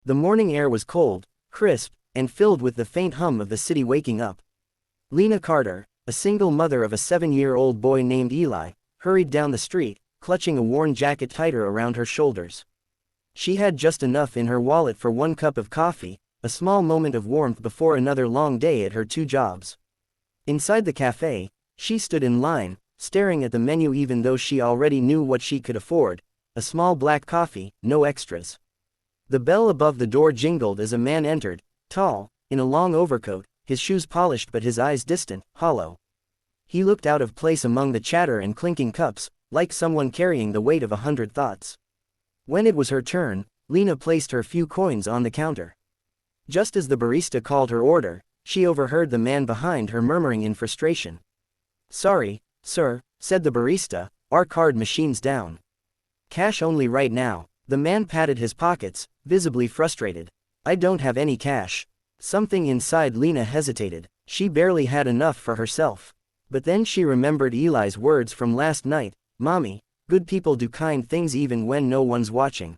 The morning air was cold, crisp, and filled with the faint hum of the city waking up. Lena Carter, a single mother of a 7-year-old boy named Eli, hurried down the street, clutching a worn jacket tighter around her shoulders. She had just enough in her wallet for 1 cup of coffee, a small moment of warmth before another long day at her 2 jobs. Inside the cafe, she stood in line, staring at the menu even though she already knew what she could afford: a small black coffee, no extras. The bell above the door jingled as a man entered, tall, in a long overcoat, his shoes polished but his eyes distant, hollow. He looked out of place among the chatter and clinking cups, like someone carrying the weight of 100 thoughts. When it was her turn, Lena placed her few coins on the counter. Just as the barista called her order, she overheard the man behind her murmuring in frustration. "Sorry, sir," said the barista, "our card machine's down. Cash only right now." The man patted his pockets, visibly frustrated. "I don't have any cash." Something inside Lena hesitated. She barely had enough for herself. But then she remembered Eli's words from last night: "Mommy, good people do kind things even when no one's watching."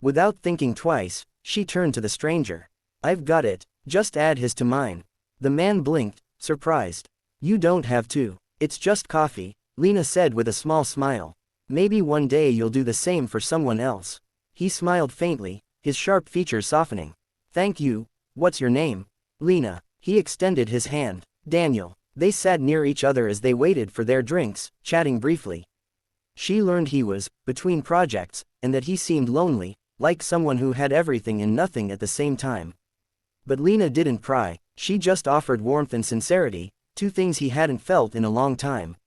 Without thinking twice, she turned to the stranger. "I've got it, just add his to mine." The man blinked, surprised. "You don't have to. It's just coffee," Lena said with a small smile. "Maybe one day you'll do the same for someone else." He smiled faintly, his sharp features softening. "Thank you. What's your name?" "Lena." He extended his hand. "Daniel." They sat near each other as they waited for their drinks, chatting briefly. She learned he was between projects, and that he seemed lonely, like someone who had everything and nothing at the same time. But Lena didn't pry, she just offered warmth and sincerity, 2 things he hadn't felt in a long time.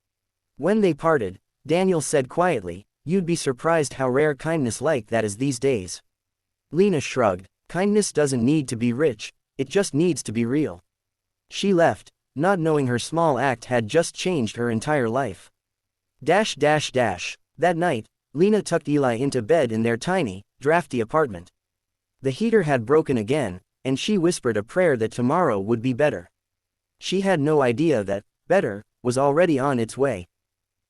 When they parted, Daniel said quietly, "You'd be surprised how rare kindness like that is these days." Lena shrugged. Kindness doesn't need to be rich, it just needs to be real. She left, not knowing her small act had just changed her entire life. That night, Lena tucked Eli into bed in their tiny, drafty apartment. The heater had broken again, and she whispered a prayer that tomorrow would be better. She had no idea that better was already on its way.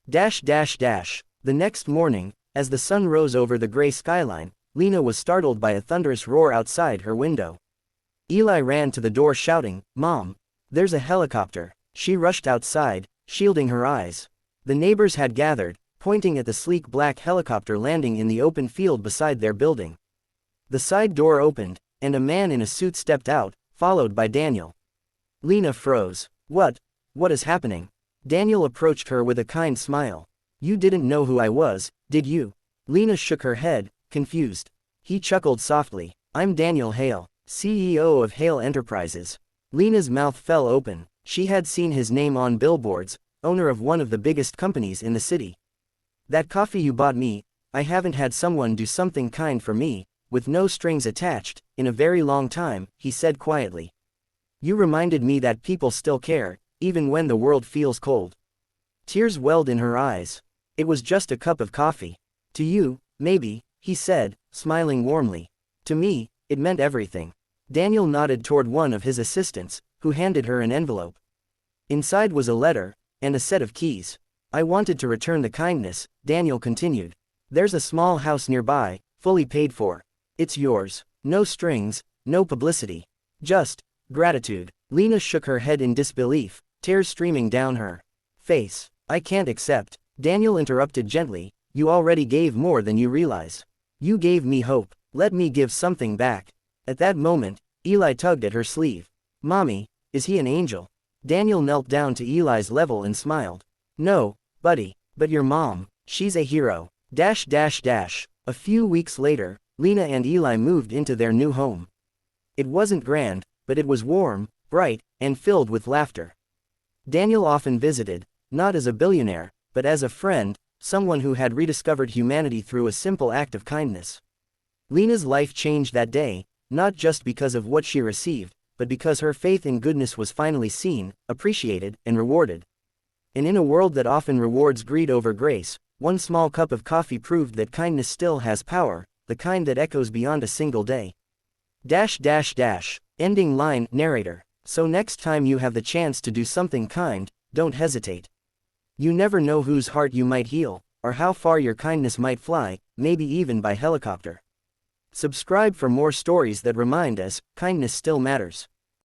The next morning, as the sun rose over the gray skyline, Lena was startled by a thunderous roar outside her window. Eli ran to the door shouting, "Mom! There's a helicopter." She rushed outside, shielding her eyes. The neighbors had gathered, pointing at the sleek black helicopter landing in the open field beside their building. The side door opened, and a man in a suit stepped out, followed by Daniel. Lena froze. What is happening?" Daniel approached her with a kind smile. "You didn't know who I was, did you?" Lena shook her head, confused. He chuckled softly. "I'm Daniel Hale, CEO of Hale Enterprises." Lena's mouth fell open. She had seen his name on billboards, owner of one of the biggest companies in the city. "That coffee you bought me, I haven't had someone do something kind for me, with no strings attached, in a very long time," he said quietly. "You reminded me that people still care, even when the world feels cold." Tears welled in her eyes. "It was just a cup of coffee. To you, maybe," he said, smiling warmly. "To me, it meant everything." Daniel nodded toward one of his assistants, who handed her an envelope. Inside was a letter, and a set of keys. "I wanted to return the kindness," Daniel continued. "There's a small house nearby, fully paid for. It's yours. No strings, no publicity. Just gratitude." Lena shook her head in disbelief, tears streaming down her face. "I can't accept." Daniel interrupted gently, "You already gave more than you realize. You gave me hope. Let me give something back." At that moment, Eli tugged at her sleeve. "Mommy, is he an angel?" Daniel knelt down to Eli's level and smiled. "No, buddy, but your mom, she's a hero." A few weeks later, Lena and Eli moved into their new home. It wasn't grand, but it was warm, bright, and filled with laughter. Daniel often visited, not as a billionaire, but as a friend, someone who had rediscovered humanity through a simple act of kindness. Lena's life changed that day, not just because of what she received, but because her faith in goodness was finally seen, appreciated, and rewarded. And in a world that often rewards greed over grace, one small cup of coffee proved that kindness still has power, the kind that echoes beyond a single day. Ending line, narrator. So next time you have the chance to do something kind, don't hesitate. You never know whose heart you might heal, or how far your kindness might fly, maybe even by helicopter. Subscribe for more stories that remind us, kindness still matters.